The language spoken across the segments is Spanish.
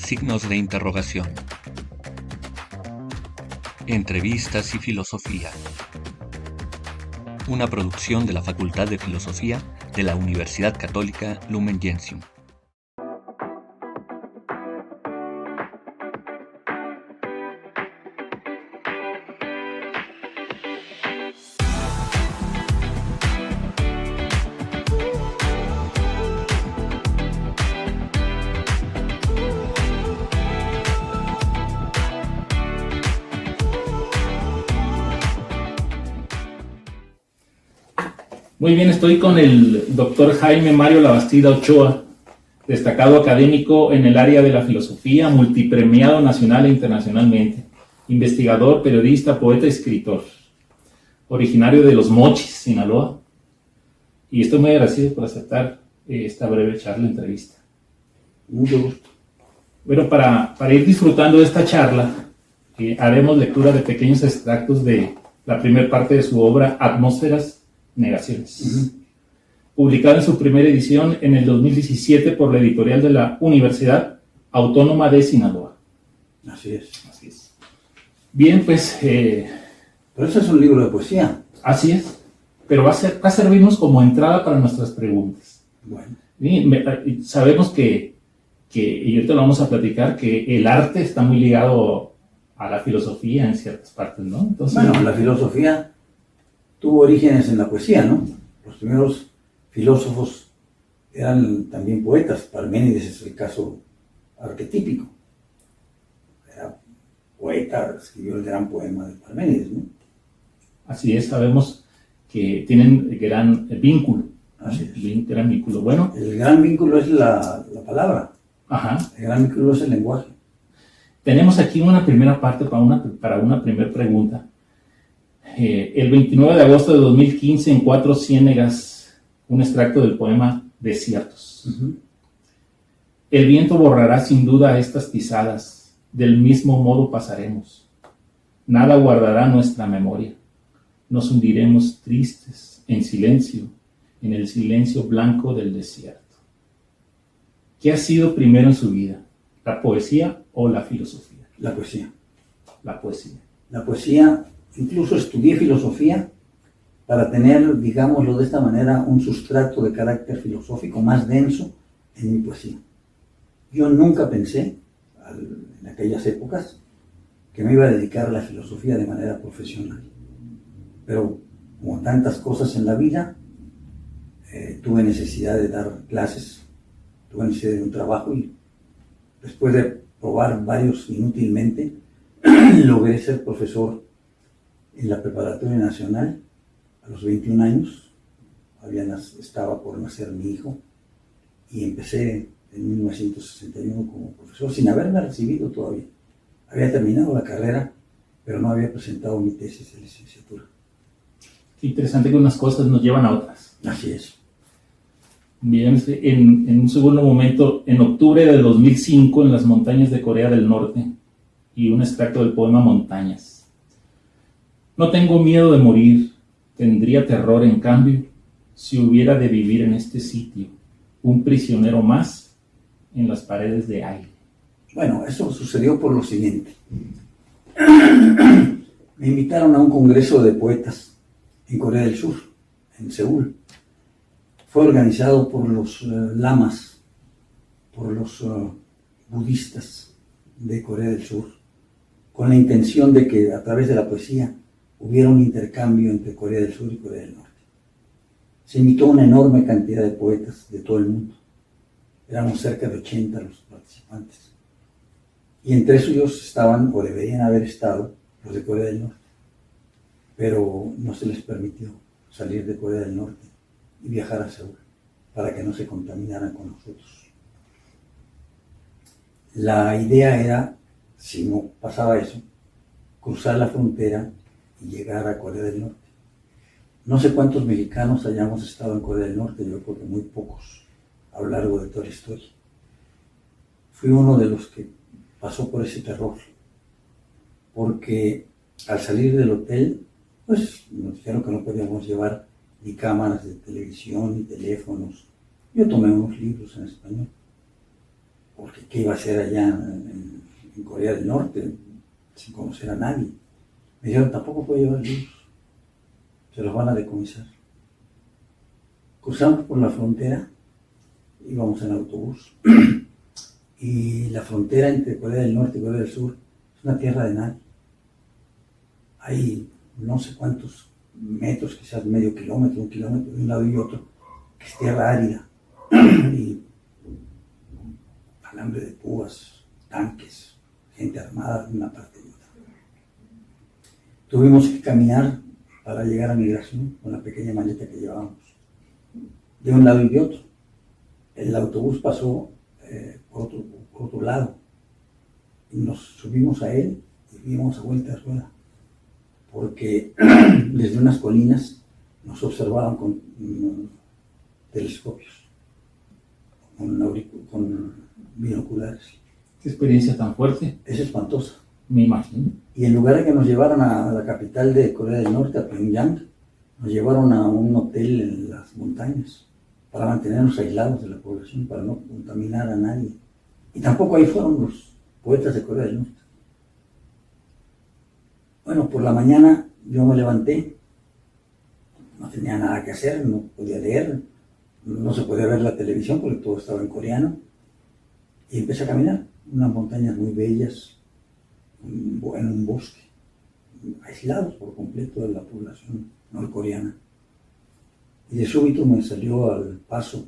Signos de interrogación. Entrevistas y filosofía. Una producción de la Facultad de Filosofía de la Universidad Católica Lumen Gentium. Muy bien, estoy con el doctor Jaime Mario Labastida Ochoa, destacado académico en el área de la filosofía, multipremiado nacional e internacionalmente, investigador, periodista, poeta y escritor, originario de Los Mochis, Sinaloa, y estoy muy agradecido por aceptar esta breve charla, entrevista. Mucho gusto. Bueno, para ir disfrutando de esta charla, haremos lectura de pequeños extractos de la primera parte de su obra, Atmósferas, Negaciones, publicada en su primera edición en el 2017 por la editorial de la Universidad Autónoma de Sinaloa. Así es. Así es. Bien, pues... Pero eso es un libro de poesía. Así es, pero va a servirnos como entrada para nuestras preguntas. Bueno. Y sabemos que, y ahorita lo vamos a platicar, que el arte está muy ligado a la filosofía en ciertas partes, ¿no? Entonces, bueno, la filosofía tuvo orígenes en la poesía, ¿no? Los primeros filósofos eran también poetas. Parménides es el caso arquetípico. Era poeta, escribió el gran poema de Parménides, ¿no? Así es, sabemos que tienen gran vínculo. Así es. Gran vínculo. Bueno. El gran vínculo es la palabra. Ajá. El gran vínculo es el lenguaje. Tenemos aquí una primera parte para una primera pregunta. El 29 de agosto de 2015, en Cuatro Ciénegas, un extracto del poema Desiertos. El viento borrará sin duda estas pisadas, del mismo modo pasaremos. Nada guardará nuestra memoria. Nos hundiremos tristes, en silencio, en el silencio blanco del desierto. ¿Qué ha sido primero en su vida? ¿La poesía o la filosofía? La poesía. La poesía. La poesía, incluso estudié filosofía para tener, digámoslo de esta manera, un sustrato de carácter filosófico más denso en mi poesía. Yo nunca pensé, en aquellas épocas, que me iba a dedicar a la filosofía de manera profesional. Pero, como tantas cosas en la vida, tuve necesidad de dar clases, tuve necesidad de un trabajo y después de probar varios inútilmente, logré ser profesor en la Preparatoria Nacional a los 21 años. Estaba por nacer mi hijo y empecé en 1961 como profesor sin haberme recibido todavía. Había terminado la carrera, pero no había presentado mi tesis de licenciatura. Qué interesante que unas cosas nos llevan a otras. Así es. Bien, en un segundo momento, en octubre de 2005, en las montañas de Corea del Norte, y un extracto del poema Montañas. No tengo miedo de morir, tendría terror en cambio, si hubiera de vivir en este sitio, un prisionero más en las paredes de aire. Bueno, eso sucedió por lo siguiente. Me invitaron a un congreso de poetas en Corea del Sur, en Seúl. Fue organizado por los lamas, por los budistas de Corea del Sur, con la intención de que a través de la poesía hubiera un intercambio entre Corea del Sur y Corea del Norte. Se invitó una enorme cantidad de poetas de todo el mundo. Éramos cerca de 80 los participantes. Y entre ellos estaban, o deberían haber estado, los de Corea del Norte. Pero no se les permitió salir de Corea del Norte y viajar a Seúl, para que no se contaminaran con nosotros. La idea era, si no pasaba eso, cruzar la frontera y llegar a Corea del Norte. No sé cuántos mexicanos hayamos estado en Corea del Norte, yo creo que muy pocos a lo largo de toda la historia. Fui uno de los que pasó por ese terror, porque al salir del hotel, pues nos dijeron que no podíamos llevar ni cámaras de televisión, ni teléfonos. Yo tomé unos libros en español. porque qué iba a hacer allá en Corea del Norte, sin conocer a nadie. Me dijeron, tampoco puede llevar libros, se los van a decomisar. Cruzamos por la frontera, íbamos en autobús, y la frontera entre Corea del Norte y Corea del Sur es una tierra de nadie. Hay no sé cuántos metros, quizás medio kilómetro, 1 kilómetro de un lado y otro, que es tierra árida, y alambre de púas, tanques, gente armada de una parte y otra. Tuvimos que caminar para llegar a migración con la pequeña maleta que llevábamos, de un lado y de otro. El autobús pasó por otro lado y nos subimos a él y dimos a vuelta de rueda, porque desde unas colinas nos observaban con telescopios, con binoculares. Qué experiencia tan fuerte, Es espantosa. me imagino. Y en lugar de que nos llevaran a la capital de Corea del Norte, a Pyongyang, nos llevaron a un hotel en las montañas para mantenernos aislados de la población, para no contaminar a nadie. Y tampoco ahí fueron los poetas de Corea del Norte. Bueno, por la mañana yo me levanté, no tenía nada que hacer, no podía leer, no se podía ver la televisión porque todo estaba en coreano, y empecé a caminar, unas montañas muy bellas, en un bosque, aislados por completo de la población norcoreana. Y de súbito me salió al paso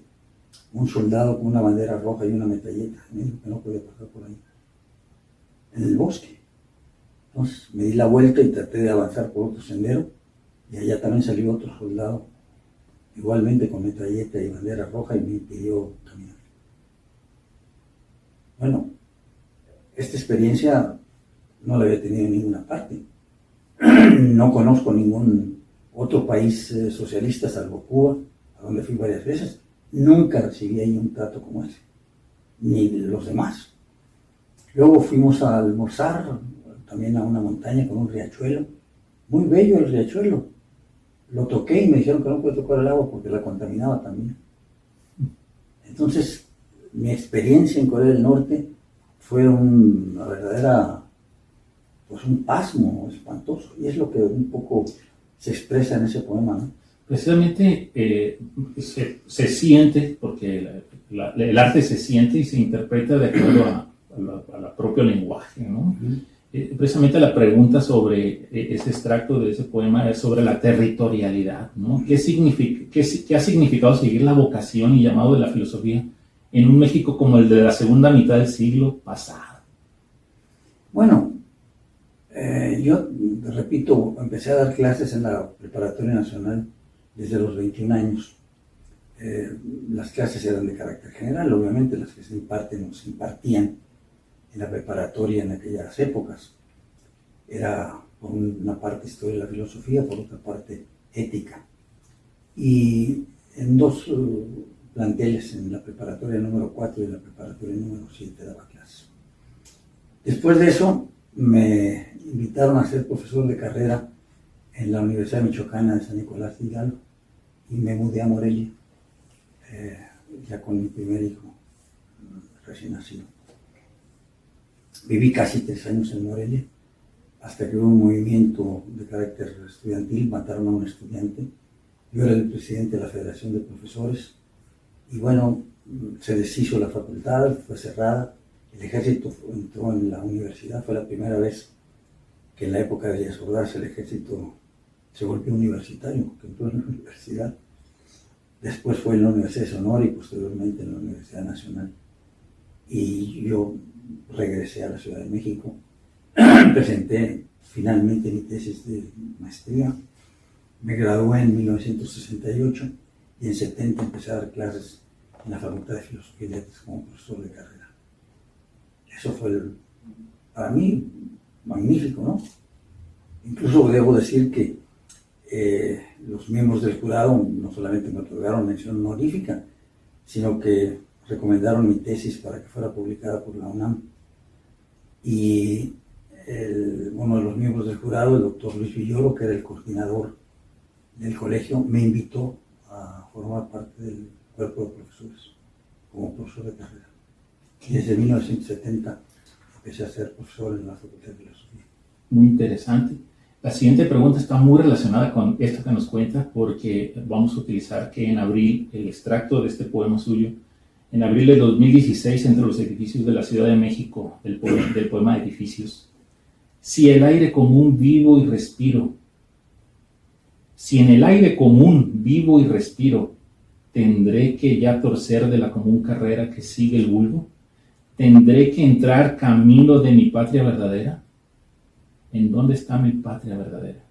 un soldado con una bandera roja y una metralleta, me dijo que no podía pasar por ahí, en el bosque. Entonces me di la vuelta y traté de avanzar por otro sendero, y allá también salió otro soldado, igualmente con metralleta y bandera roja, y me impidió caminar. Bueno, esta experiencia no la había tenido en ninguna parte. No conozco ningún otro país socialista salvo Cuba, a donde fui varias veces. Nunca recibí ahí un trato como ese, ni los demás. Luego fuimos a almorzar también a una montaña con un riachuelo, muy bello el riachuelo. Lo toqué y me dijeron que no puede tocar el agua porque la contaminaba también. Entonces, mi experiencia en Corea del Norte fue una verdadera, pues un pasmo espantoso, y es lo que un poco se expresa en ese poema, ¿no? Precisamente se siente, porque el arte se siente y se interpreta de acuerdo a la propio lenguaje, ¿no? Precisamente la pregunta sobre ese extracto de ese poema es sobre la territorialidad, ¿no? ¿Qué ha significado seguir la vocación y llamado de la filosofía en un México como el de la segunda mitad del siglo pasado? Bueno, yo repito, empecé a dar clases en la Preparatoria Nacional desde los 21 años. Las clases eran de carácter general, obviamente las que se impartían en la preparatoria en aquellas épocas. Era por una parte historia de la filosofía, por otra parte ética. Y en dos planteles, en la preparatoria número 4 y en la preparatoria número 7 daba clases. Después de eso me invitaron a ser profesor de carrera en la Universidad Michoacana de San Nicolás de Hidalgo, y me mudé a Morelia, ya con mi primer hijo recién nacido. Viví casi 3 años en Morelia, hasta que hubo un movimiento de carácter estudiantil, mataron a un estudiante. Yo era el presidente de la Federación de Profesores, y bueno, se deshizo la facultad, fue cerrada, el ejército entró en la universidad. Fue la primera vez que en la época de Díaz Ordaz el ejército se volvió universitario, que entró en la universidad. Después fue en la Universidad de Sonora y posteriormente en la Universidad Nacional. Y yo regresé a la Ciudad de México, presenté finalmente mi tesis de maestría, me gradué en 1968 y en 70 empecé a dar clases en la Facultad de Filosofía y Letras como profesor de carrera. Eso fue para mí magnífico, ¿no? Incluso debo decir que los miembros del jurado no solamente me otorgaron mención honorífica, sino que recomendaron mi tesis para que fuera publicada por la UNAM. Y uno de los miembros del jurado, el doctor Luis Villoro, que era el coordinador del colegio, me invitó a formar parte del cuerpo de profesores como profesor de carrera. Y desde 1970 empecé a ser profesor en la Facultad de Filosofía. Muy interesante. La siguiente pregunta está muy relacionada con esto que nos cuenta, porque vamos a utilizar que en abril, el extracto de este poema suyo, en abril de 2016, entre los edificios de la Ciudad de México, del poema Edificios, si el aire común vivo y respiro, si en el aire común vivo y respiro, tendré que ya torcer de la común carrera que sigue el vulgo, tendré que entrar camino de mi patria verdadera. ¿En dónde está mi patria verdadera?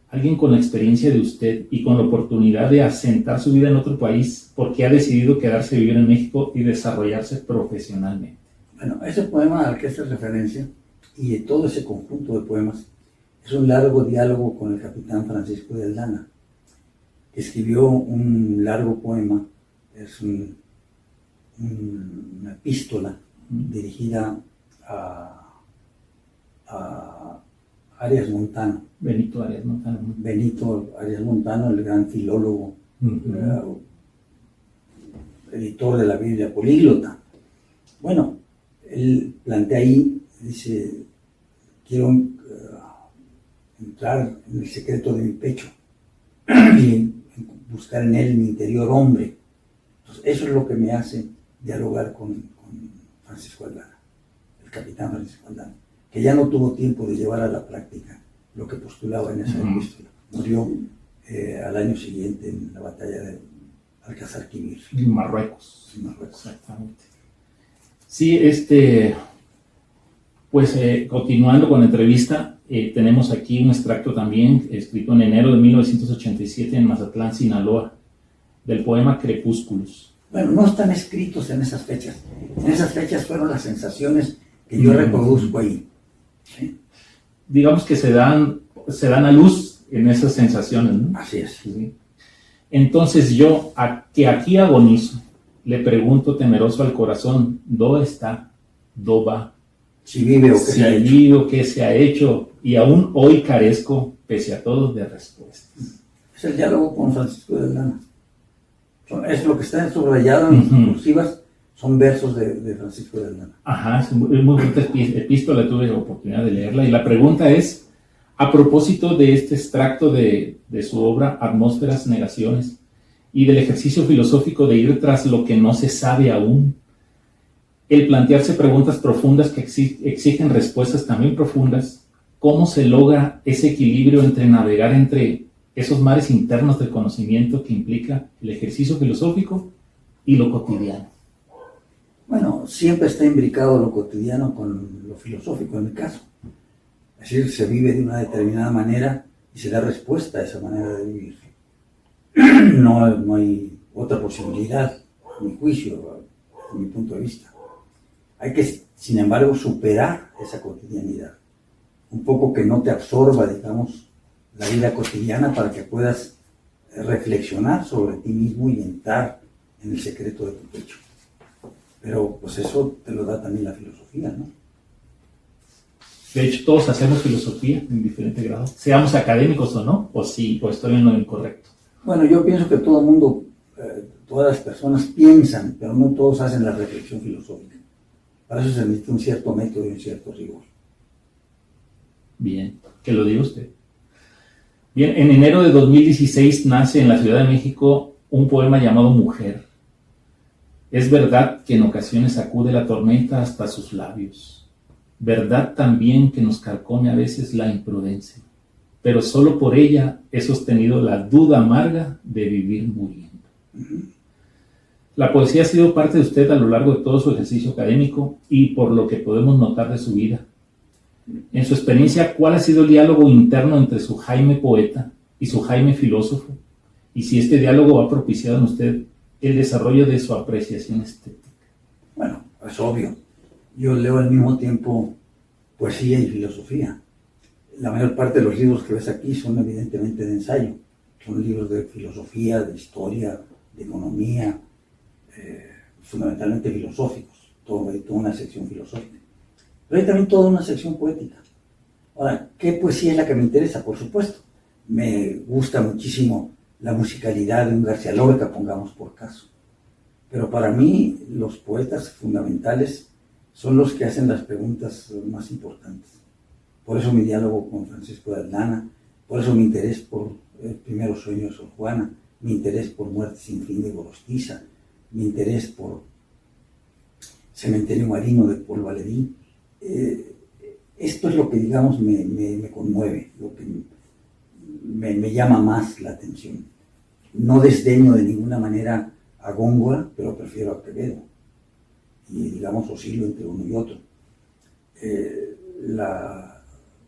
Alguien con la experiencia de usted y con la oportunidad de asentar su vida en otro país, porque ha decidido quedarse a vivir en México y desarrollarse profesionalmente. Bueno, ese poema al que hace referencia y de todo ese conjunto de poemas es un largo diálogo con el capitán Francisco de Aldana, que escribió un largo poema, es una epístola dirigida a Arias Montano. Benito Arias Montano. Benito Arias Montano, el gran filólogo, editor de la Biblia, políglota. Bueno, él plantea ahí, dice, quiero entrar en el secreto de mi pecho y buscar en él mi interior hombre. Entonces, eso es lo que me hace dialogar con Francisco Aldana, el capitán Francisco Aldana, que ya no tuvo tiempo de llevar a la práctica lo que postulaba en esa epístola. Murió al año siguiente en la batalla de Alcázar-Quibir. En Marruecos. En Marruecos. Exactamente. Sí, pues continuando con la entrevista, tenemos aquí un extracto también escrito en enero de 1987 en Mazatlán, Sinaloa, del poema Crepúsculos. Bueno, no están escritos en esas fechas. En esas fechas fueron las sensaciones que yo reproduzco ahí. ¿Sí? Digamos que se dan a luz en esas sensaciones, ¿no? Así es. Sí. Entonces yo, que aquí agonizo, le pregunto temeroso al corazón, ¿dónde está? ¿Dónde va? Si vive o qué si se ha hecho. vive o qué se ha hecho, y aún hoy carezco, pese a todo, de respuestas. Es el diálogo con Francisco de Aldana. Es lo que está subrayado en cursivas, son versos de Francisco de Aldana. Ajá, es muy bonita epístola, tuve la oportunidad de leerla, y la pregunta es, a propósito de este extracto de su obra Atmósferas, Negaciones, y del ejercicio filosófico de ir tras lo que no se sabe aún, el plantearse preguntas profundas que exigen respuestas también profundas, ¿cómo se logra ese equilibrio entre navegar entre esos mares internos del conocimiento que implica el ejercicio filosófico y lo cotidiano? Bueno, siempre está imbricado lo cotidiano con lo filosófico en mi caso. Es decir, se vive de una determinada manera y se da respuesta a esa manera de vivir. No hay otra posibilidad, a mi juicio, a mi punto de vista. Hay que, sin embargo, superar esa cotidianidad. Un poco que no te absorba, digamos, la vida cotidiana para que puedas reflexionar sobre ti mismo y entrar en el secreto de tu pecho. Pero pues eso te lo da también la filosofía, ¿no? De hecho, todos hacemos filosofía en diferente grado, seamos académicos o no, o sí, o estoy en lo incorrecto. Bueno, yo pienso que todo el mundo, todas las personas piensan, pero no todos hacen la reflexión filosófica. Para eso se necesita un cierto método y un cierto rigor. Bien, que lo diga usted. Bien, en enero de 2016 nace en la Ciudad de México un poema llamado Mujer. Es verdad que en ocasiones sacude la tormenta hasta sus labios. Verdad también que nos carcome a veces la imprudencia. Pero solo por ella he sostenido la duda amarga de vivir muriendo. La poesía ha sido parte de usted a lo largo de todo su ejercicio académico y por lo que podemos notar de su vida. En su experiencia, ¿cuál ha sido el diálogo interno entre su Jaime poeta y su Jaime filósofo? Y si este diálogo ha propiciado en usted el desarrollo de su apreciación estética. Bueno, es obvio. Yo leo al mismo tiempo poesía y filosofía. La mayor parte de los libros que ves aquí son evidentemente de ensayo. Son libros de filosofía, de historia, de economía, fundamentalmente filosóficos. Hay toda una sección filosófica. Pero hay también toda una sección poética. Ahora, ¿qué poesía es la que me interesa? Por supuesto. Me gusta muchísimo la musicalidad de un García Lorca, pongamos por caso. Pero para mí los poetas fundamentales son los que hacen las preguntas más importantes. Por eso mi diálogo con Francisco de Aldana, por eso mi interés por El primero sueño de Sor Juana, mi interés por Muerte sin fin de Gorostiza, mi interés por Cementerio Marino de Paul Valéry. Esto es lo que, digamos, me conmueve, lo que me llama más la atención. No desdeño de ninguna manera a Góngora, pero prefiero a Quevedo. Y, digamos, oscilo entre uno y otro.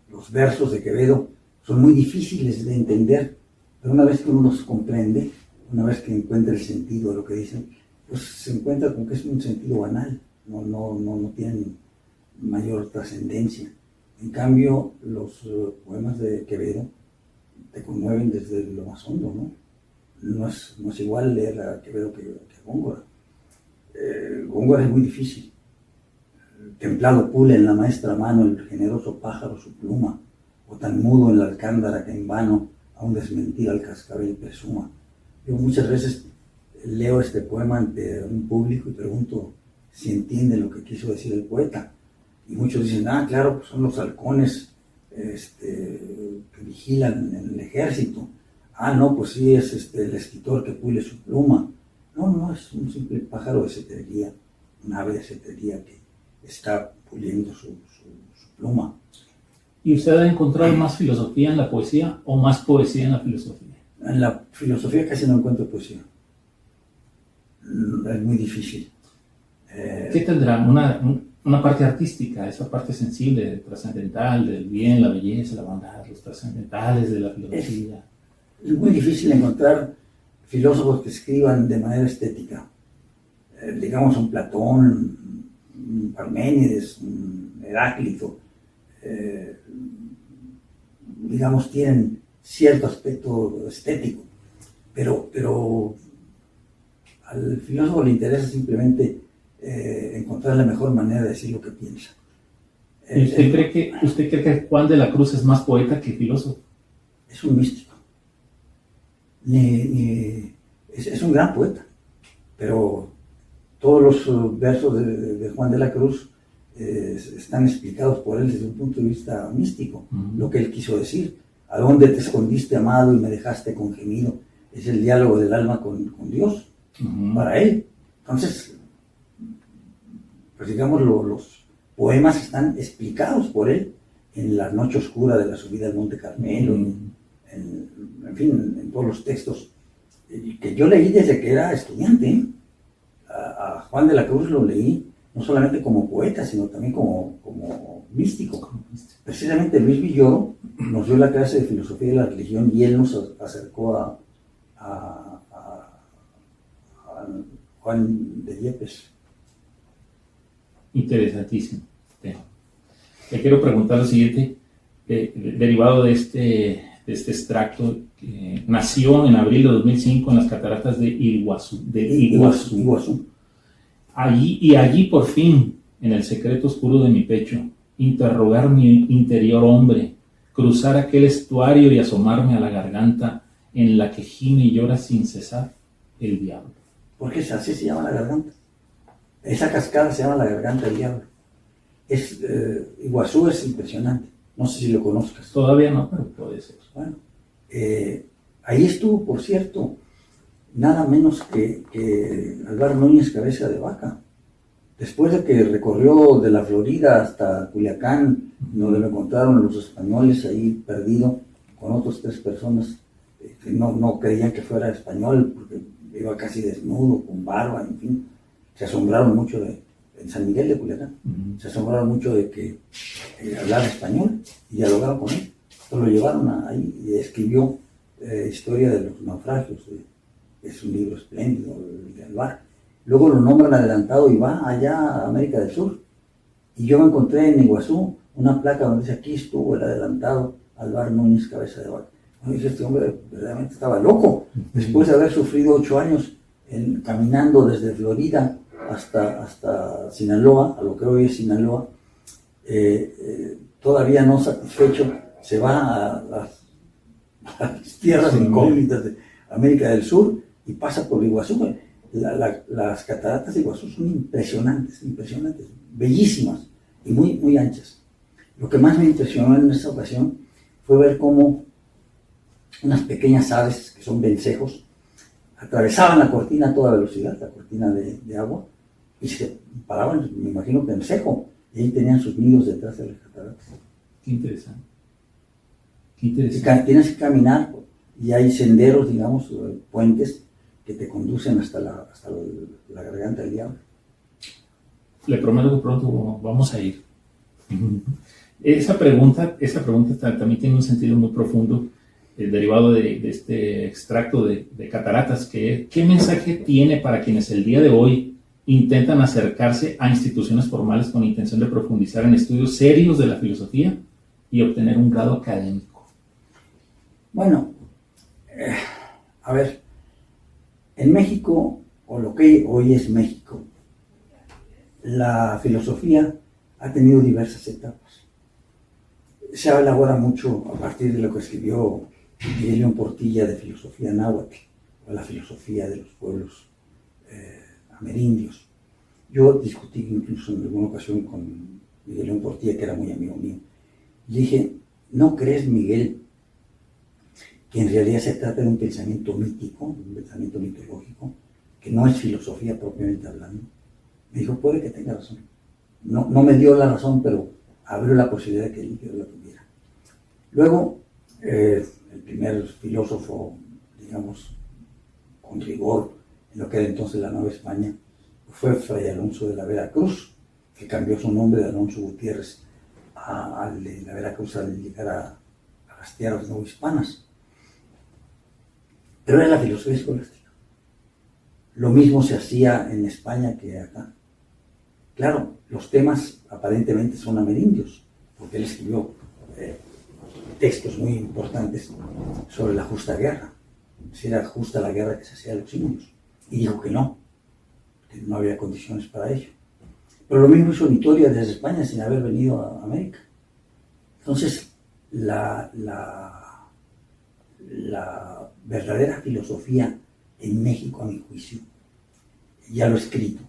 Los versos de Quevedo son muy difíciles de entender, pero una vez que uno los comprende, una vez que encuentra el sentido de lo que dicen, pues se encuentra con que es un sentido banal, no tienen mayor trascendencia. En cambio, los poemas de Quevedo te conmueven desde lo más hondo, ¿no? No es igual leer a Quevedo que a Góngora. Góngora es muy difícil. Templado pule en la maestra mano el generoso pájaro su pluma, o tan mudo en la alcándara que en vano a un desmentir al cascabel presuma. Yo muchas veces leo este poema ante un público y pregunto si entienden lo que quiso decir el poeta. Y muchos dicen, claro, pues son los halcones que vigilan en el ejército. No, pues sí, es el escritor que pule su pluma. No, es un simple pájaro de cetrería, un ave de cetrería que está puliendo su pluma. ¿Y usted ha encontrado más filosofía en la poesía o más poesía en la filosofía? En la filosofía casi no encuentro poesía. Es muy difícil. ¿Qué tendrá? Una parte artística, esa parte sensible, trascendental, del bien, la belleza, la bondad, los trascendentales de la filosofía. Es muy difícil encontrar filósofos que escriban de manera estética. Digamos un Platón, un Parménides, un Heráclito. Digamos, tienen cierto aspecto estético, pero al filósofo le interesa simplemente encontrar la mejor manera de decir lo que piensa. ¿Usted cree que Juan de la Cruz es más poeta que filósofo? Es un místico. Es un gran poeta, pero todos los versos de Juan de la Cruz están explicados por él desde un punto de vista místico. Lo que él quiso decir: ¿a dónde te escondiste, amado, y me dejaste con gemido? Es el diálogo del alma con Dios, para él. Entonces, pues digamos, los poemas están explicados por él en la noche oscura de la subida al Monte Carmelo, en fin, en todos los textos que yo leí desde que era estudiante. A Juan de la Cruz lo leí no solamente como poeta, sino también como místico. Precisamente Luis Villoro nos dio la clase de filosofía de la religión y él nos acercó a Juan de Yepes. Interesantísimo. Le quiero preguntar lo siguiente, derivado de este extracto, que nació en abril de 2005 en las cataratas de Iguazú. Allí por fin, en el secreto oscuro de mi pecho, interrogar mi interior hombre, cruzar aquel estuario y asomarme a la garganta en la que gime y llora sin cesar el diablo. ¿Por qué así se llama la garganta? Esa cascada se llama la garganta del diablo. Iguazú es impresionante. No sé si lo conozcas. Todavía no, pero puede ser. Bueno, ahí estuvo, por cierto, nada menos que Álvaro Núñez Cabeza de Vaca. Después de que recorrió de la Florida hasta Culiacán, donde lo encontraron los españoles ahí perdido con otras 3 personas que no creían que fuera español, porque iba casi desnudo, con barba, en fin. Se asombraron mucho en San Miguel de Culiacán, se asombraron mucho de que hablaba español y dialogaron con él. Entonces lo llevaron ahí y escribió Historia de los naufragios. Es un libro espléndido, el de Alvar. Luego lo nombran adelantado y va allá a América del Sur. Y yo me encontré en Iguazú una placa donde dice: aquí estuvo el adelantado Álvaro Núñez Cabeza de Vaca. Bueno, dice, este hombre verdaderamente estaba loco. Después de haber sufrido 8 años caminando desde Florida hasta Sinaloa, a lo que hoy es Sinaloa, todavía no satisfecho, se va a las tierras incógnitas de América del Sur y pasa por Iguazú. Las cataratas de Iguazú son impresionantes, impresionantes, bellísimas y muy, muy anchas. Lo que más me impresionó en esta ocasión fue ver cómo unas pequeñas aves, que son vencejos, atravesaban la cortina a toda velocidad, la cortina de agua, y se paraban, me imagino que en seco, y ahí tenían sus nidos detrás de las cataratas. Qué interesante. Qué interesante. Tienes que caminar y hay senderos, digamos, puentes que te conducen hasta la garganta del diablo. Le prometo que pronto vamos a ir. Esa pregunta también tiene un sentido muy profundo, derivado de este extracto de cataratas. ¿Qué mensaje tiene para quienes el día de hoy intentan acercarse a instituciones formales con intención de profundizar en estudios serios de la filosofía y obtener un grado académico? Bueno, a ver, en México, o lo que hoy es México, la filosofía ha tenido diversas etapas. Se habla ahora mucho, a partir de lo que escribió Miguel León Portilla, de filosofía náhuatl, o la filosofía de los pueblos amerindios. Yo discutí incluso en alguna ocasión con Miguel León Portilla, que era muy amigo mío, y dije, ¿no crees, Miguel, que en realidad se trata de un pensamiento mítico, un pensamiento mitológico, que no es filosofía propiamente hablando? Me dijo, puede que tenga razón. No me dio la razón, pero abrió la posibilidad de que yo la tuviera. Luego, el primer filósofo, digamos, con rigor, en lo que era entonces la Nueva España, fue Fray Alonso de la Vera Cruz, que cambió su nombre de Alonso Gutiérrez al de la Vera Cruz al llegar a las tierras no hispanas. Pero era la filosofía escolástica. Lo mismo se hacía en España que acá. Claro, los temas aparentemente son amerindios, porque él escribió textos muy importantes sobre la justa guerra, si era justa la guerra que se hacía a los indios, y dijo que no había condiciones para ello. Pero lo mismo hizo Vitoria desde España sin haber venido a América. Entonces, la verdadera filosofía en México, a mi juicio, ya lo he escrito,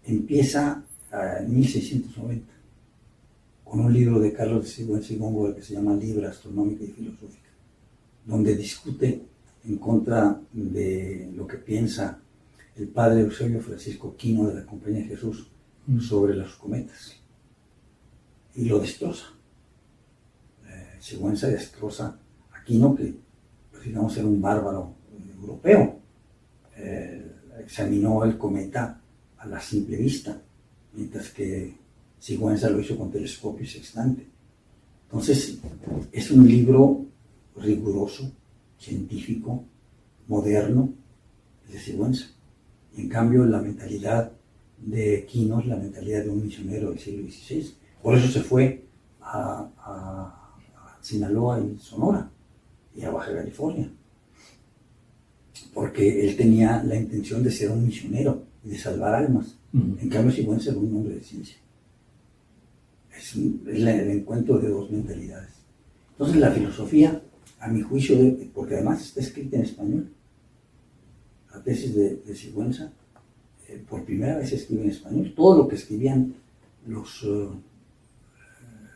empieza en 1690, con un libro de Carlos de Sigüenza y Góngora que se llama Libra Astronómica y Filosófica, donde discute en contra de lo que piensa el padre Eusebio Francisco Quino de la Compañía de Jesús sobre los cometas, y lo destroza. Sigüenza destroza a Quino, que pues, digamos era un bárbaro europeo. Examinó el cometa a la simple vista, mientras que Sigüenza lo hizo con telescopio y sextante. Entonces, es un libro riguroso, científico, moderno, de Sigüenza. Y en cambio, la mentalidad de Quino es la mentalidad de un misionero del siglo XVI. Por eso se fue a Sinaloa y Sonora y a Baja California, porque él tenía la intención de ser un misionero y de salvar almas. En cambio, Sigüenza era un hombre de ciencia. Es el encuentro de dos mentalidades. Entonces, la filosofía, a mi juicio, porque además está escrita en español, la tesis de Sigüenza, por primera vez se escribe en español. Todo lo que escribían los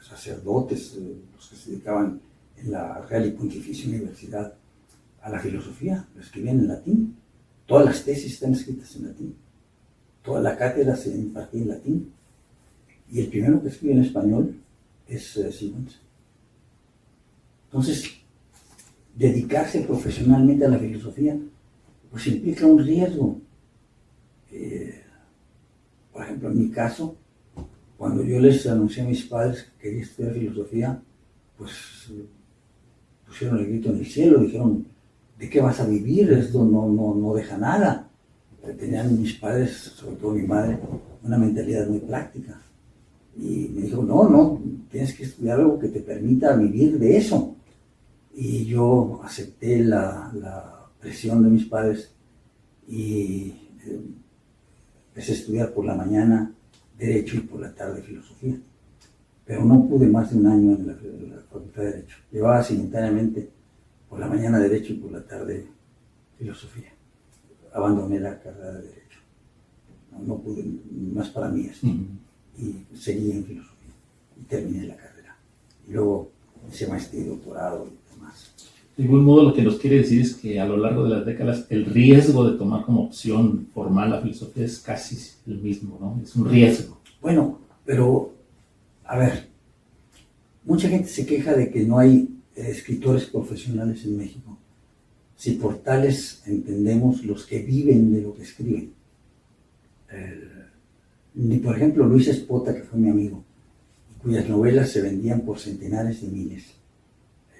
sacerdotes, los que se dedicaban en la Real y Pontificia Universidad a la filosofía, lo escribían en latín. Todas las tesis están escritas en latín. Toda la cátedra se impartía en latín. Y el primero que escribe en español es Sigüenza. Entonces, dedicarse profesionalmente a la filosofía, pues implica un riesgo. Por ejemplo, en mi caso, cuando yo les anuncié a mis padres que quería estudiar filosofía, pues pusieron el grito en el cielo, dijeron, ¿de qué vas a vivir? Esto no deja nada. Tenían mis padres, sobre todo mi madre, una mentalidad muy práctica. Y me dijo, no, tienes que estudiar algo que te permita vivir de eso. Y yo acepté la presión de mis padres y empecé a estudiar por la mañana Derecho y por la tarde Filosofía. Pero no pude más de un año en la Facultad de Derecho. Llevaba simultáneamente por la mañana Derecho y por la tarde Filosofía. abandoné la carrera de Derecho. No pude, no es para mí eso. Y seguí en filosofía y terminé la carrera. Y luego hice maestría y doctorado y demás. De algún modo, lo que nos quiere decir es que a lo largo de las décadas el riesgo de tomar como opción formal la filosofía es casi el mismo, ¿no? Es un riesgo. Bueno, pero, a ver, mucha gente se queja de que no hay escritores profesionales en México. Si por tales entendemos los que viven de lo que escriben. Ni por ejemplo Luis Espota, que fue mi amigo, cuyas novelas se vendían por centenares de miles.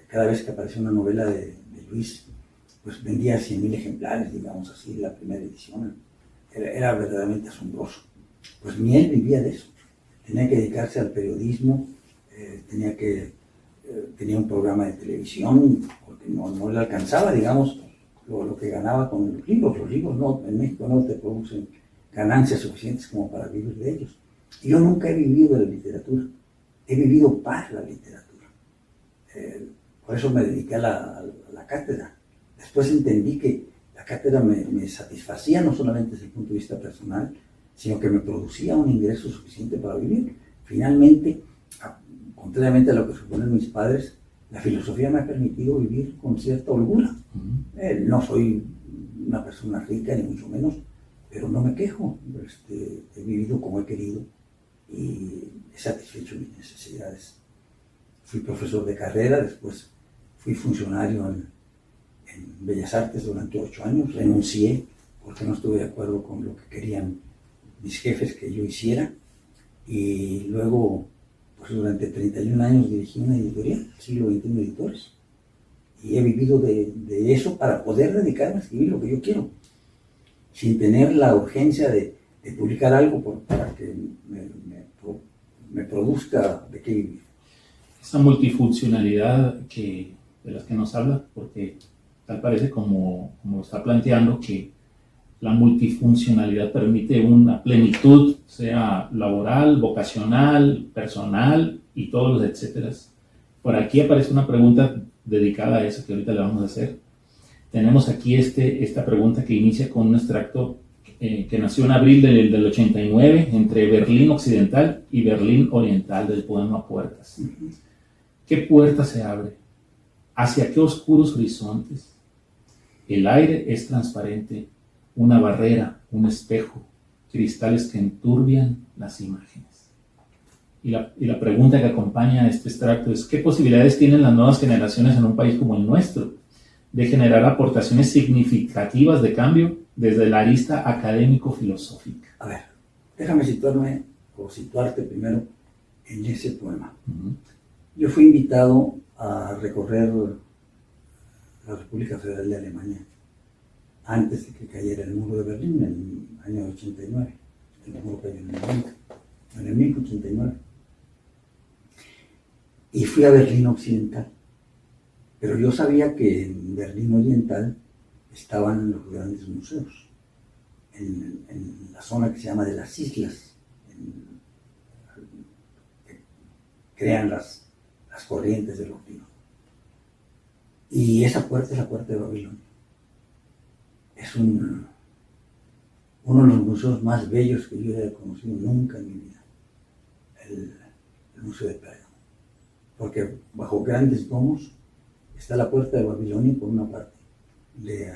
Cada vez que aparecía una novela de Luis, pues vendía 100,000 ejemplares, digamos así, la primera edición. Era verdaderamente asombroso. Pues ni él vivía de eso. Tenía que dedicarse al periodismo, tenía un programa de televisión, porque no le alcanzaba, digamos, lo que ganaba con los libros. Los libros no, en México no te producen ganancias suficientes como para vivir de ellos. Y yo nunca he vivido de la literatura, he vivido para la literatura. Por eso me dediqué a la cátedra. Después entendí que la cátedra me satisfacía no solamente desde el punto de vista personal, sino que me producía un ingreso suficiente para vivir. Finalmente, contrariamente a lo que suponen mis padres, la filosofía me ha permitido vivir con cierta holgura. No soy una persona rica, ni mucho menos, pero no me quejo. He vivido como he querido y he satisfecho mis necesidades. Fui profesor de carrera, después fui funcionario en Bellas Artes durante 8 años, renuncié porque no estuve de acuerdo con lo que querían mis jefes que yo hiciera, y luego pues durante 31 años dirigí una editorial, Siglo XXI Editores, y he vivido de eso para poder dedicarme a escribir lo que yo quiero, sin tener la urgencia de publicar algo para que me produzca de qué vivir. Esa multifuncionalidad de la que nos habla, porque tal parece como está planteando que la multifuncionalidad permite una plenitud, sea laboral, vocacional, personal y todos los etcéteras. Por aquí aparece una pregunta dedicada a eso que ahorita le vamos a hacer. Tenemos aquí esta pregunta que inicia con un extracto que nació en abril del 89 entre Berlín Occidental y Berlín Oriental, del poema Puertas. ¿Qué puerta se abre? ¿Hacia qué oscuros horizontes? El aire es transparente, una barrera, un espejo, cristales que enturbian las imágenes. Y la pregunta que acompaña a este extracto es: ¿qué posibilidades tienen las nuevas generaciones en un país como el nuestro de generar aportaciones significativas de cambio desde la arista académico-filosófica? A ver, déjame situarte primero en ese poema. Yo fui invitado a recorrer la República Federal de Alemania antes de que cayera el muro de Berlín en el año 89. El muro cayó en el 1089. Y fui a Berlín Occidental. Pero yo sabía que en Berlín Oriental estaban los grandes museos, en la zona que se llama de las islas, que crean las corrientes de los ríos. Y esa puerta es la puerta de Babilonia. Es uno de los museos más bellos que yo haya conocido nunca en mi vida, el Museo de Pérgamo. Porque bajo grandes domos está la puerta de Babilonia por una parte, de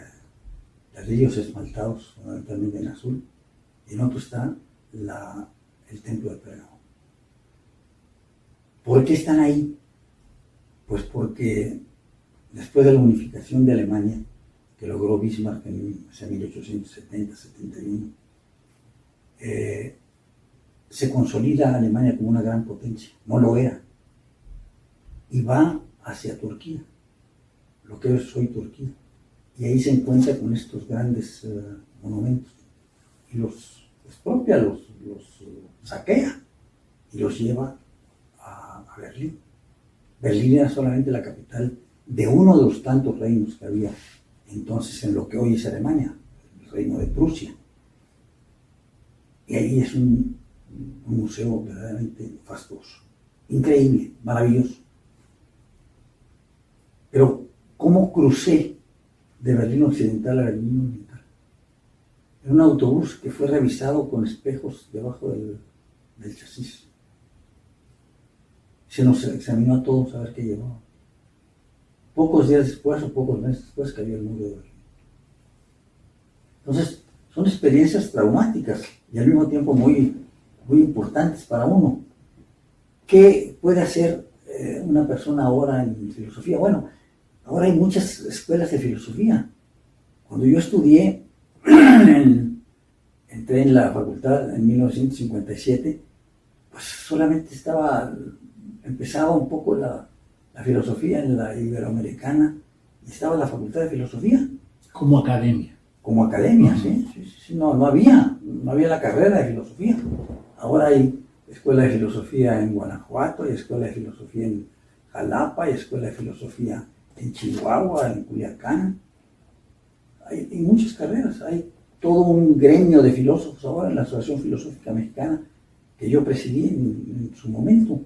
ladrillos esmaltados fundamentalmente en azul, y en otro está el templo de Pérgamo. ¿Por qué están ahí? Pues porque después de la unificación de Alemania, que logró Bismarck en 1870-71, se consolida Alemania como una gran potencia. No lo era. Y va hacia Turquía, lo que es hoy Turquía. Y ahí se encuentra con estos grandes monumentos. Y los expropia, los saquea y los lleva a Berlín. Berlín era solamente la capital de uno de los tantos reinos que había entonces en lo que hoy es Alemania, el reino de Prusia. Y ahí es un museo verdaderamente fastuoso, increíble, maravilloso. Pero ¿cómo crucé de Berlín Occidental a Berlín Oriental? en un autobús que fue revisado con espejos debajo del chasis. Se nos examinó a todos a ver qué llevaba. Pocos días después o pocos meses después cayó el muro de Berlín. Entonces, son experiencias traumáticas y al mismo tiempo muy, muy importantes para uno. ¿Qué puede hacer una persona ahora en filosofía? Bueno, ahora hay muchas escuelas de filosofía. Cuando yo estudié, entré en la facultad en 1957, pues solamente empezaba un poco la filosofía en la Iberoamericana y estaba la facultad de filosofía. Como academia. Como academia, sí. No había la carrera de filosofía. Ahora hay escuela de filosofía en Guanajuato, hay escuela de filosofía en Jalapa, hay escuela de filosofía en Chihuahua, en Culiacán. Hay muchas carreras, hay todo un gremio de filósofos ahora en la Asociación Filosófica Mexicana que yo presidí en su momento.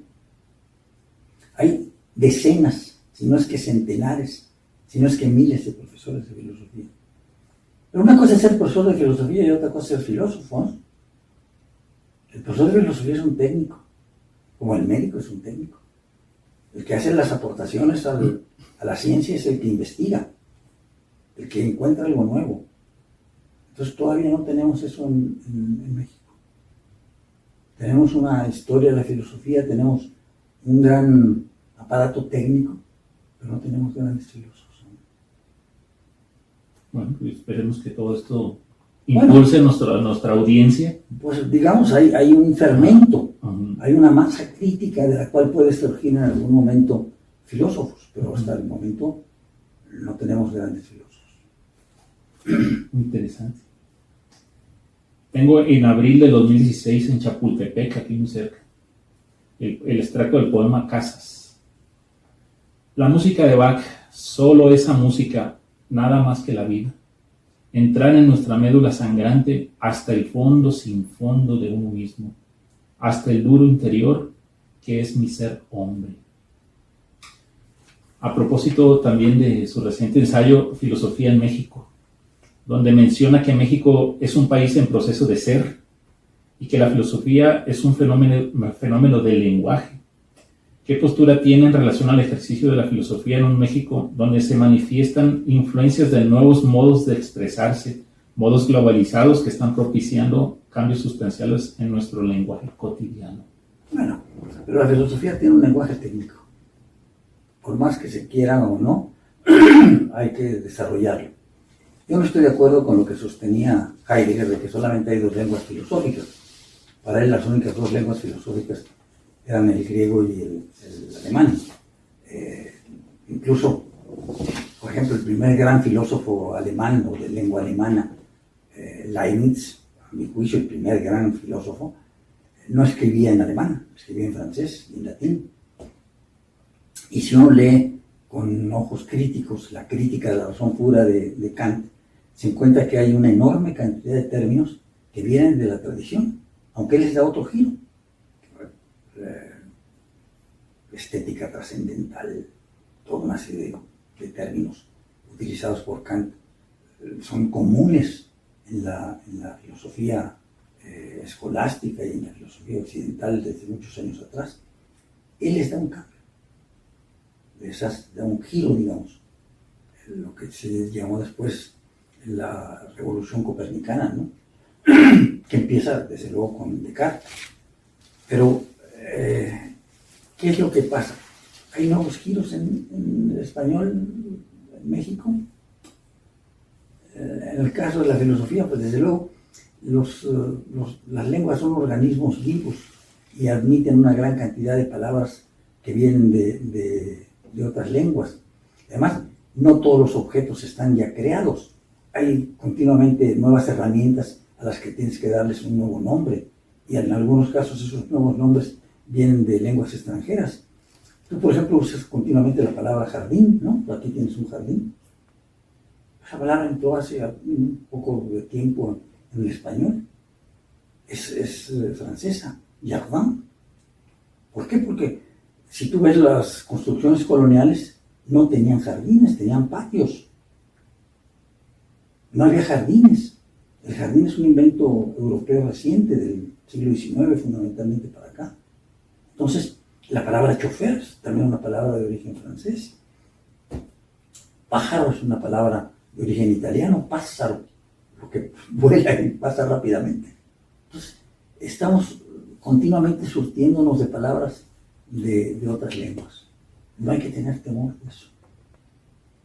Hay decenas, si no es que centenares, si no es que miles de profesores de filosofía. Pero una cosa es ser profesor de filosofía y otra cosa es ser filósofo, ¿no? El profesor de filosofía es un técnico, como el médico es un técnico. El que hace las aportaciones a la ciencia es el que investiga, el que encuentra algo nuevo. Entonces todavía no tenemos eso en México. Tenemos una historia de la filosofía, tenemos un gran aparato técnico, pero no tenemos grandes filósofos. Bueno, pues esperemos que todo esto impulse nuestra audiencia. Pues digamos, hay un fermento, Uh-huh. hay una masa crítica de la cual puede surgir en algún momento filósofos, pero hasta el momento no tenemos grandes filósofos. Interesante. Tengo en abril de 2016 en Chapultepec, aquí muy cerca, el extracto del poema Casas. La música de Bach, solo esa música, nada más que la vida. Entrar en nuestra médula sangrante hasta el fondo sin fondo de uno mismo, hasta el duro interior que es mi ser hombre. A propósito también de su reciente ensayo Filosofía en México, donde menciona que México es un país en proceso de ser y que la filosofía es un fenómeno del lenguaje. ¿Qué postura tiene en relación al ejercicio de la filosofía en un México donde se manifiestan influencias de nuevos modos de expresarse, modos globalizados que están propiciando cambios sustanciales en nuestro lenguaje cotidiano? Bueno, pero la filosofía tiene un lenguaje técnico. Por más que se quiera o no, hay que desarrollarlo. Yo no estoy de acuerdo con lo que sostenía Heidegger de que solamente hay dos lenguas filosóficas. Para él las únicas dos lenguas filosóficas eran el griego y el alemán. Incluso, por ejemplo, el primer gran filósofo alemán o de lengua alemana, Leibniz, a mi juicio el primer gran filósofo, no escribía en alemán, escribía en francés y en latín. Y si uno lee con ojos críticos la crítica de la razón pura de Kant, se encuentra que hay una enorme cantidad de términos que vienen de la tradición, aunque él les da otro giro. Estética trascendental, toda una serie de términos utilizados por Kant son comunes en la filosofía escolástica y en la filosofía occidental desde muchos años atrás. Él les da un cambio, les da un giro, digamos, lo que se llamó después la revolución copernicana, ¿no? Que empieza desde luego con Descartes. Pero ¿qué es lo que pasa? ¿Hay nuevos giros en el español en México? En el caso de la filosofía, pues desde luego las lenguas son organismos vivos y admiten una gran cantidad de palabras que vienen de otras lenguas. Además, no todos los objetos están ya creados. Hay continuamente nuevas herramientas a las que tienes que darles un nuevo nombre, y en algunos casos esos nuevos nombres vienen de lenguas extranjeras. Tú, por ejemplo, usas continuamente la palabra jardín, ¿no? Tú aquí tienes un jardín. Esa palabra entró hace un poco de tiempo en el español. Es francesa, jardin. ¿Por qué? Porque si tú ves las construcciones coloniales, no tenían jardines, tenían patios. No había jardines. El jardín es un invento europeo reciente del siglo XIX, fundamentalmente para acá. Entonces, la palabra chofer es también una palabra de origen francés. Pájaro es una palabra de origen italiano, pássaro, lo que vuela y pasa rápidamente. Entonces, estamos continuamente surtiéndonos de palabras de otras lenguas. No hay que tener temor de eso.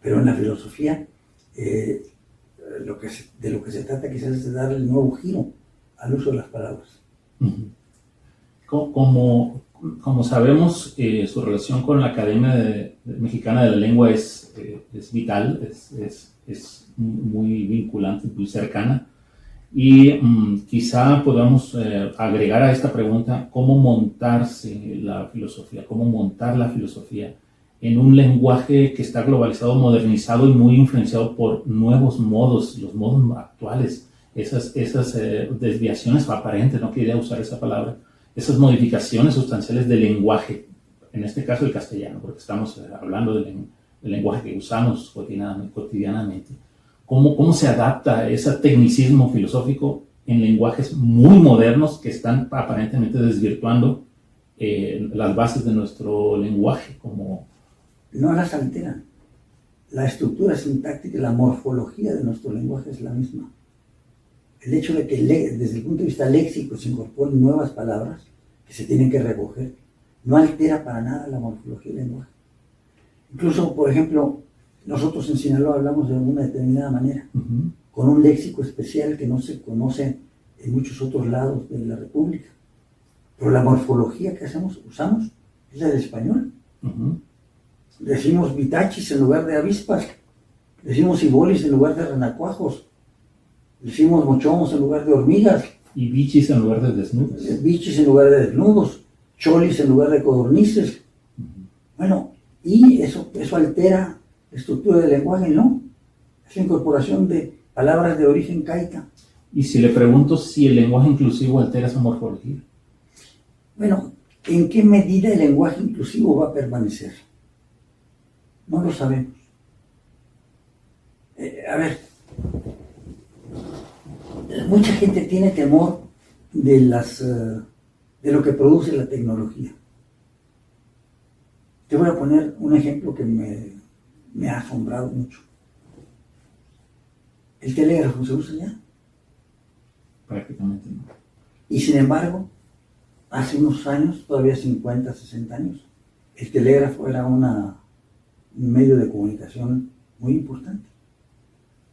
Pero en la filosofía, de lo que se trata quizás es de darle el nuevo giro al uso de las palabras. Como sabemos, su relación con la Academia Mexicana de la Lengua es vital, es muy vinculante, muy cercana. Y quizá podamos agregar a esta pregunta cómo montarse la filosofía, cómo montar la filosofía en un lenguaje que está globalizado, modernizado y muy influenciado por nuevos modos, los modos actuales, esas desviaciones aparentes, no quería usar esa palabra, esas modificaciones sustanciales del lenguaje, en este caso el castellano, porque estamos hablando del lenguaje que usamos cotidianamente. ¿Cómo se adapta ese tecnicismo filosófico en lenguajes muy modernos que están aparentemente desvirtuando las bases de nuestro lenguaje? No las alteran. La estructura sintáctica y la morfología de nuestro lenguaje es la misma. El hecho de que desde el punto de vista léxico se incorporen nuevas palabras que se tienen que recoger no altera para nada la morfología del lenguaje. Incluso, por ejemplo, nosotros en Sinaloa hablamos de una determinada manera, con un léxico especial que no se conoce en muchos otros lados de la República. Pero la morfología que usamos es la del español. Decimos vitachis en lugar de avispas, decimos ibolis en lugar de renacuajos, decimos mochomos en lugar de hormigas. Y bichis en lugar de desnudos. Bichis en lugar de desnudos, cholis en lugar de codornices. Bueno, y eso altera la estructura del lenguaje, ¿no? Es la incorporación de palabras de origen caica. Y si le pregunto si el lenguaje inclusivo altera esa morfología. Bueno, ¿en qué medida el lenguaje inclusivo va a permanecer? No lo sabemos. A ver, mucha gente tiene temor de lo que produce la tecnología. Te voy a poner un ejemplo que me ha asombrado mucho. El telégrafo se usa ya. Prácticamente no. Y sin embargo, hace unos años, todavía 50, 60 años, el telégrafo era un medio de comunicación muy importante.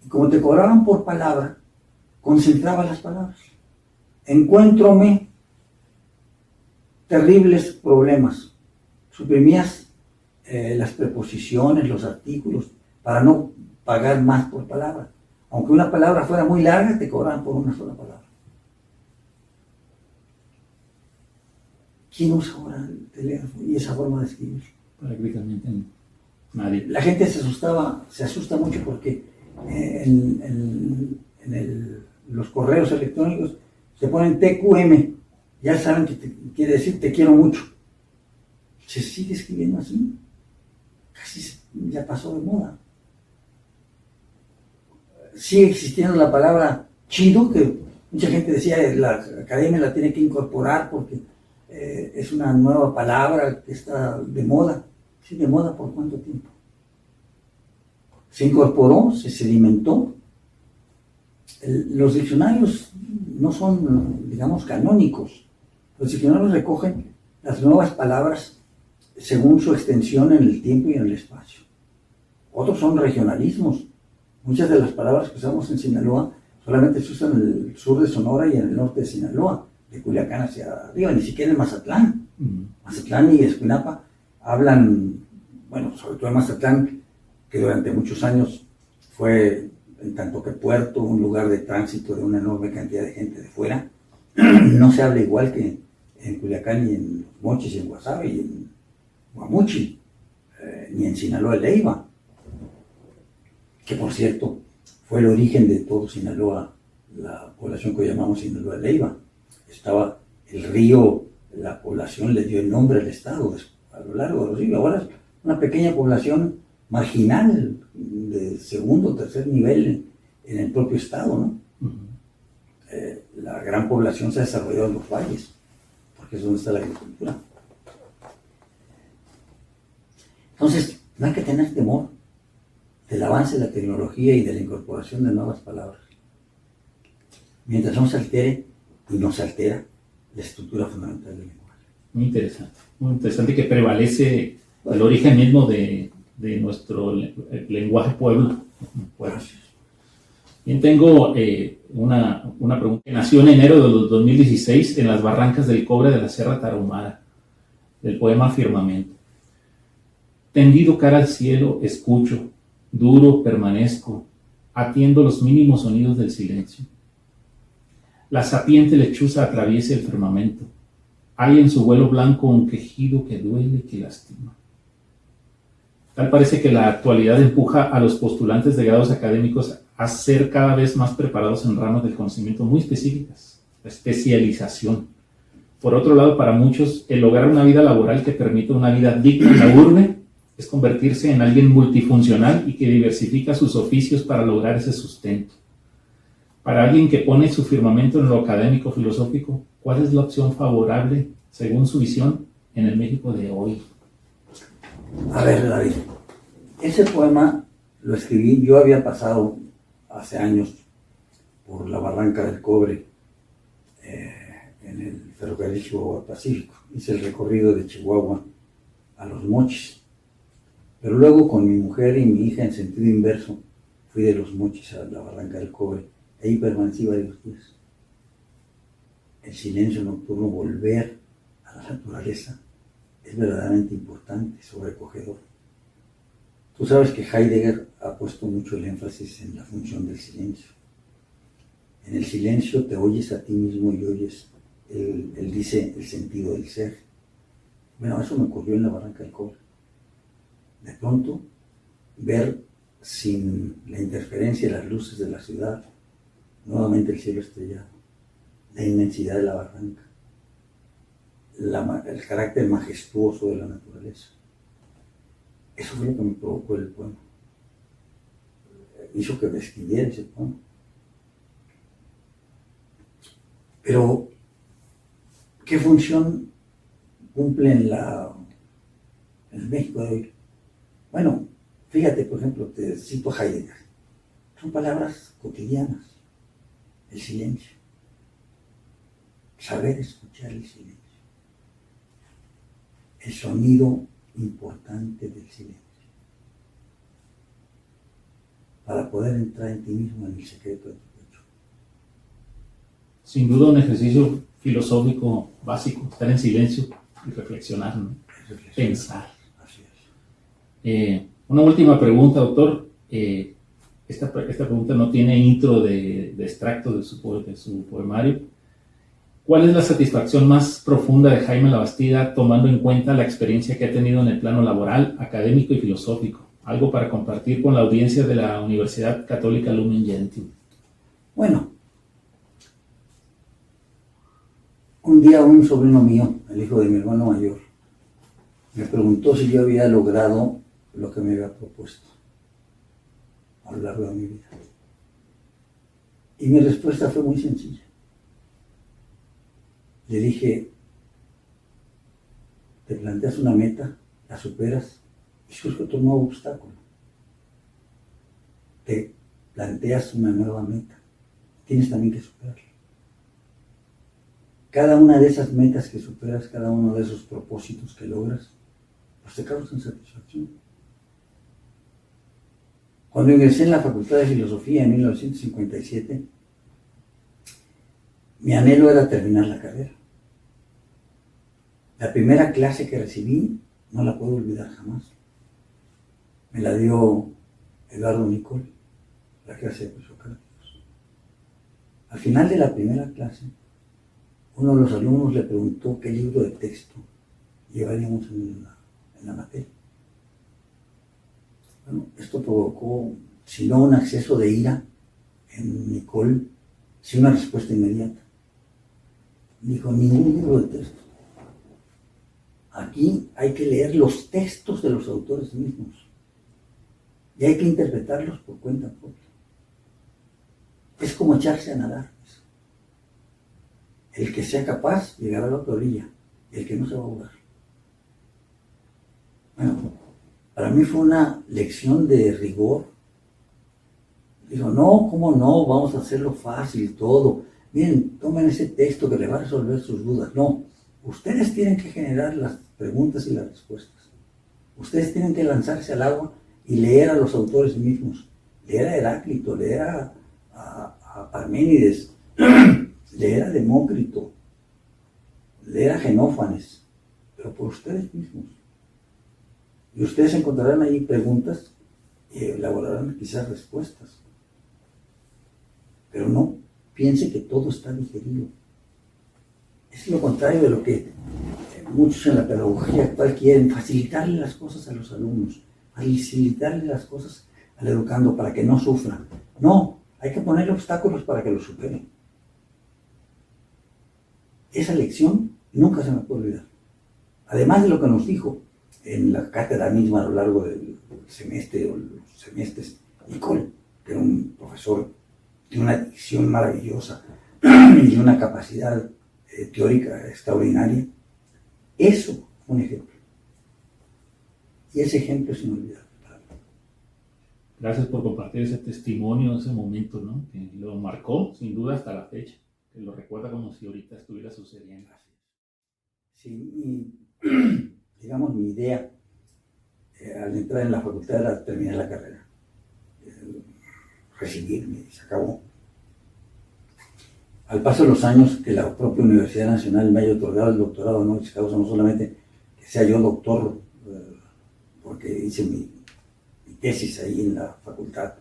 Y como te cobraban por palabra, concentraba las palabras. Encuéntrome terribles problemas. Suprimías las preposiciones, los artículos, para no pagar más por palabra. Aunque una palabra fuera muy larga, te cobraban por una sola palabra. ¿Quién usa ahora el telégrafo y esa forma de escribir? Prácticamente nadie. La gente se asusta mucho porque los correos electrónicos se ponen TQM, ya saben que quiere decir te quiero mucho. Se sigue escribiendo así, casi ya pasó de moda. Sigue existiendo la palabra chido, que mucha gente decía la academia la tiene que incorporar porque es una nueva palabra que está de moda. ¿Sí, de moda por cuánto tiempo? Se incorporó, se sedimentó. Los diccionarios no son, digamos, canónicos. Los diccionarios recogen las nuevas palabras según su extensión en el tiempo y en el espacio. Otros son regionalismos. Muchas de las palabras que usamos en Sinaloa solamente se usan en el sur de Sonora y en el norte de Sinaloa, de Culiacán hacia arriba, ni siquiera en Mazatlán. Mazatlán y Escuinapa hablan, bueno, sobre todo en Mazatlán, que durante muchos años fue, en tanto que puerto, un lugar de tránsito de una enorme cantidad de gente de fuera. No se habla igual que en Culiacán y en Mochis y en Guasave y en Guamuchi, ni en Sinaloa de Leiva, que por cierto fue el origen de todo Sinaloa, la población que hoy llamamos Sinaloa de Leiva. Estaba el río, la población le dio el nombre al estado a lo largo de los ríos. Ahora es una pequeña población marginal de segundo o tercer nivel en el propio estado, ¿no? la gran población se ha desarrollado en los valles, porque es donde está la agricultura. Entonces, no hay que tener temor del avance de la tecnología y de la incorporación de nuevas palabras. Mientras no se altere y no se altera la estructura fundamental del lenguaje. Muy interesante que prevalece el origen mismo de nuestro lenguaje pueblo. Bien, tengo una pregunta que nació en enero de 2016 en las barrancas del cobre de la Sierra Tarahumara, del poema Firmamento. Tendido cara al cielo, escucho, duro permanezco, atiendo los mínimos sonidos del silencio. La sapiente lechuza atraviesa el firmamento. Hay en su vuelo blanco un quejido que duele, que lastima. Tal parece que la actualidad empuja a los postulantes de grados académicos a ser cada vez más preparados en ramas del conocimiento muy específicas, la especialización. Por otro lado, para muchos, el lograr una vida laboral que permita una vida digna en la urbe es convertirse en alguien multifuncional y que diversifica sus oficios para lograr ese sustento. Para alguien que pone su firmamento en lo académico filosófico, ¿cuál es la opción favorable, según su visión, en el México de hoy? A ver, David, ese poema lo escribí, yo había pasado hace años por la Barranca del Cobre en el ferrocarril Chihuahua Pacífico. Hice el recorrido de Chihuahua a Los Mochis, pero luego con mi mujer y mi hija en sentido inverso fui de Los Mochis a la Barranca del Cobre. Ahí permanecí varios días. El silencio nocturno, volver a la naturaleza, es verdaderamente importante, sobrecogedor. Tú sabes que Heidegger ha puesto mucho el énfasis en la función del silencio. En el silencio te oyes a ti mismo y oyes, él dice, el sentido del ser. Bueno, eso me ocurrió en la Barranca del Cobre. De pronto, ver sin la interferencia de las luces de la ciudad, nuevamente el cielo estrellado, la inmensidad de la barranca, el carácter majestuoso de la naturaleza. Eso fue lo que me provocó el poema. Hizo que me escribiera ese poema. Pero, ¿qué función cumple en el México de hoy? Bueno, fíjate, por ejemplo, te cito a Heidegger. Son palabras cotidianas. El silencio. Saber escuchar el silencio. El sonido importante del silencio. Para poder entrar en ti mismo, en el secreto de tu pecho. Sin duda un ejercicio filosófico básico, estar en silencio y reflexionar, ¿no? Pensar. Así es. Una última pregunta, doctor. Esta pregunta no tiene intro de extracto de su poemario. ¿Cuál es la satisfacción más profunda de Jaime Labastida tomando en cuenta la experiencia que ha tenido en el plano laboral, académico y filosófico? Algo para compartir con la audiencia de la Universidad Católica Lumen Gentium. Bueno, un día un sobrino mío, el hijo de mi hermano mayor, me preguntó si yo había logrado lo que me había propuesto a lo largo de mi vida. Y mi respuesta fue muy sencilla. Le dije, te planteas una meta, la superas y surge otro nuevo obstáculo. Te planteas una nueva meta, tienes también que superarla. Cada una de esas metas que superas, cada uno de esos propósitos que logras, pues te causan satisfacción. Cuando ingresé en la Facultad de Filosofía en 1957, mi anhelo era terminar la carrera. La primera clase que recibí no la puedo olvidar jamás. Me la dio Eduardo Nicol, la clase de presocráticos. Al final de la primera clase, uno de los alumnos le preguntó qué libro de texto llevaríamos en la materia. Bueno, esto provocó, si no un acceso de ira en Nicol, sí una respuesta inmediata. Dijo, ningún libro de texto. Aquí hay que leer los textos de los autores mismos y hay que interpretarlos por cuenta propia. Es como echarse a nadar. El que sea capaz llegará a la otra orilla, y el que no se va a ahogar. Bueno, para mí fue una lección de rigor. Digo, no, ¿cómo no? Vamos a hacerlo fácil todo. Miren, tomen ese texto que le va a resolver sus dudas. No, ustedes tienen que generar las preguntas y las respuestas. Ustedes tienen que lanzarse al agua y leer a los autores mismos. Leer a Heráclito, leer a Parménides, leer a Demócrito, leer a Genófanes, pero por ustedes mismos. Y ustedes encontrarán ahí preguntas y elaborarán quizás respuestas. Pero no piense que todo está digerido. Es lo contrario de lo que muchos en la pedagogía actual quieren, facilitarle las cosas a los alumnos, facilitarle las cosas al educando para que no sufran. No, hay que ponerle obstáculos para que lo superen. Esa lección nunca se me puede olvidar. Además de lo que nos dijo en la cátedra misma a lo largo del semestre o los semestres, Nicole, que era un profesor de una dicción maravillosa y de una capacidad teórica extraordinaria. Eso fue un ejemplo. Y ese ejemplo es inolvidable para mí. Gracias por compartir ese testimonio, ese momento, ¿no? Que lo marcó, sin duda, hasta la fecha. Que lo recuerda como si ahorita estuviera sucediendo. Sí, digamos, mi idea al entrar en la facultad era terminar la carrera. Recibirme y se acabó. Al paso de los años que la propia Universidad Nacional me haya otorgado el doctorado honoris causa, no solamente que sea yo doctor, porque hice mi tesis ahí en la facultad,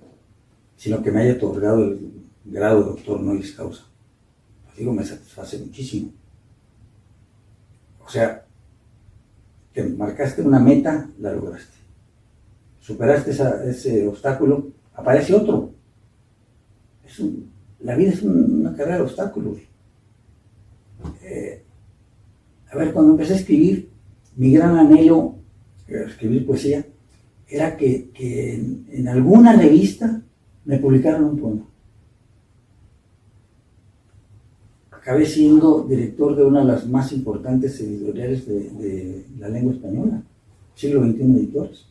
sino que me haya otorgado el grado de doctor honoris causa. Pues digo, me satisface muchísimo. O sea, te marcaste una meta, la lograste. Superaste ese obstáculo, aparece otro. La vida es una carrera de obstáculos. Cuando empecé a escribir, mi gran anhelo, escribir poesía, era que en alguna revista me publicaran un poema. Acabé siendo director de una de las más importantes editoriales de la lengua española, siglo XXI Editores.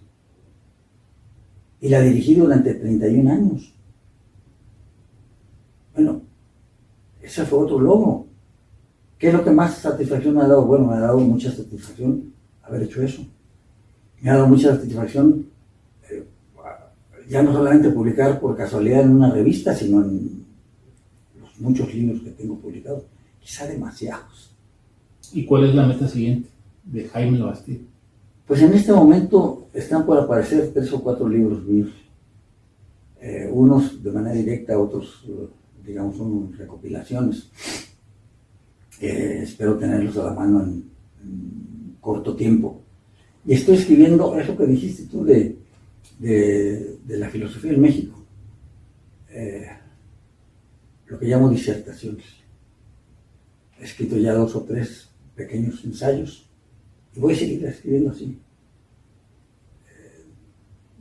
Y la dirigí durante 31 años. Bueno, ese fue otro logro. ¿Qué es lo que más satisfacción me ha dado? Bueno, me ha dado mucha satisfacción haber hecho eso. Me ha dado mucha satisfacción ya no solamente publicar por casualidad en una revista, sino en los muchos libros que tengo publicados. Quizá demasiados. ¿Y cuál es la meta siguiente de Jaime Labastida? Pues en este momento están por aparecer 3 o 4 libros míos. Unos de manera directa, otros digamos, son recopilaciones. Espero tenerlos a la mano en corto tiempo. Y estoy escribiendo eso que dijiste tú de la filosofía en México. Lo que llamo disertaciones. He escrito ya 2 o 3 pequeños ensayos y voy a seguir escribiendo así.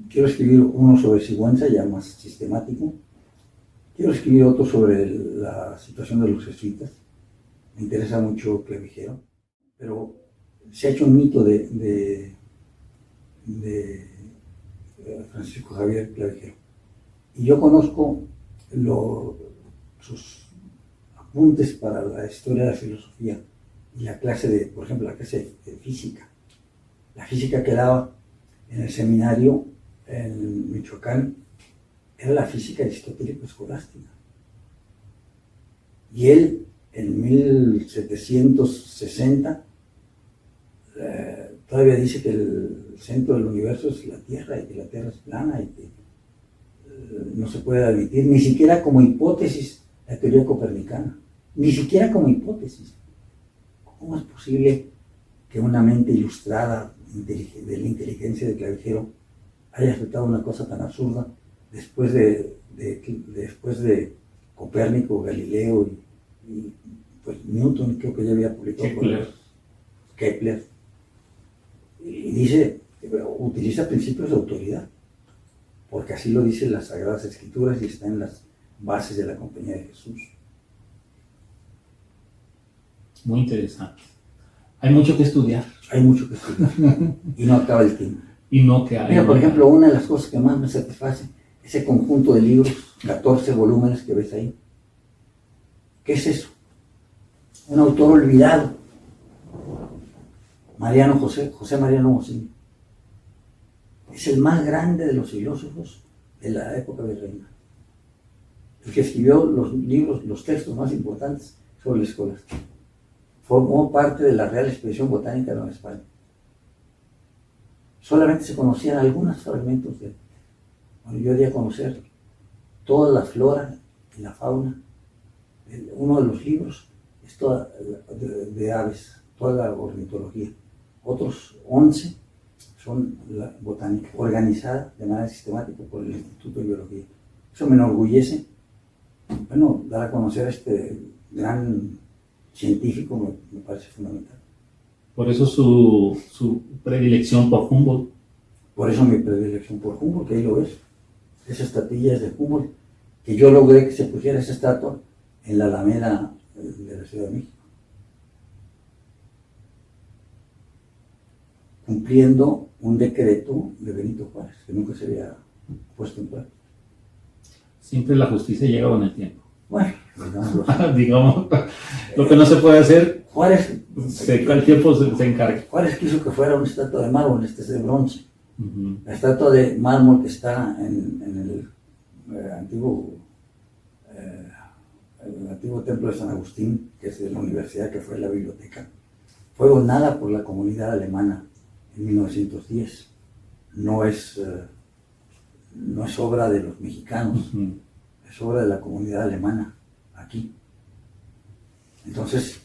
Quiero escribir uno sobre Sigüenza, ya más sistemático. Quiero escribir otro sobre la situación de los jesuitas. Me interesa mucho Clavijero, pero se ha hecho un mito de Francisco Javier Clavijero. Y yo conozco sus apuntes para la historia de la filosofía y la clase por ejemplo, la clase de física. La física que daba en el seminario en Michoacán era la física aristotélico-escolástica. Y él, en 1760, todavía dice que el centro del universo es la Tierra y que la Tierra es plana y que no se puede admitir, ni siquiera como hipótesis, la teoría copernicana. Ni siquiera como hipótesis. ¿Cómo es posible que una mente ilustrada de la inteligencia de Clavijero haya aceptado una cosa tan absurda después de Copérnico, Galileo y pues Newton, creo que ya había publicado Kepler, y dice, utiliza principios de autoridad, porque así lo dicen las Sagradas Escrituras y está en las bases de la Compañía de Jesús. muy interesantes. Hay mucho que estudiar. Hay mucho que estudiar y no acaba el tiempo. Y no que hay. Mira, por ejemplo, una de las cosas que más me satisface, ese conjunto de libros, 14 volúmenes que ves ahí. ¿Qué es eso? Un autor olvidado. José Mariano Mocín. Es el más grande de los filósofos de la época virreina. El que escribió los libros, los textos más importantes sobre la escolástica. Formó parte de la Real Expedición Botánica de Nueva España. Solamente se conocían algunos fragmentos de él. Bueno, yo di a conocer toda la flora y la fauna. Uno de los libros es toda de aves, toda la ornitología. Otros 11 son la botánica, organizada de manera sistemática por el Instituto de Biología. Eso me enorgullece. Bueno, dar a conocer a este gran científico me parece fundamental. Por eso su predilección por Humboldt. Por eso mi predilección por Humboldt, que ahí lo ves. Esa estatuilla es de Humboldt, que yo logré que se pusiera esa estatua en la Alameda de la Ciudad de México. Cumpliendo un decreto de Benito Juárez, que nunca se había puesto en práctica. Siempre la justicia llega con el tiempo. Bueno, digamos, lo que no se puede hacer, Juárez, el tiempo se encarga. Juárez quiso que fuera una estatua de mármol, este es de bronce. Uh-huh. La estatua de mármol que está en el antiguo templo de San Agustín, que es de la universidad, que fue la biblioteca, fue donada por la comunidad alemana en 1910. No es obra de los mexicanos, uh-huh. Es obra de la comunidad alemana aquí. Entonces,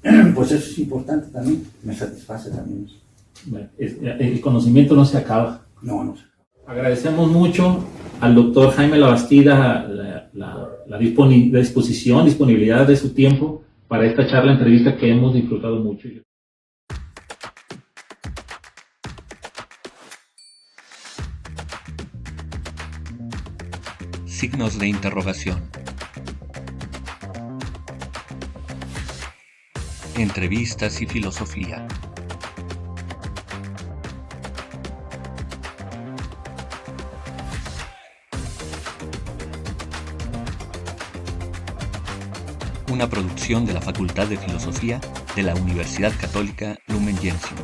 pues eso es importante también, me satisface también eso. Bueno, el conocimiento no se acaba. No se acaba. Agradecemos mucho al doctor Jaime Labastida la disponibilidad de su tiempo para esta charla, entrevista que hemos disfrutado mucho. Signos de interrogación. Entrevistas y filosofía. Una producción de la Facultad de Filosofía de la Universidad Católica Lumen Gentium.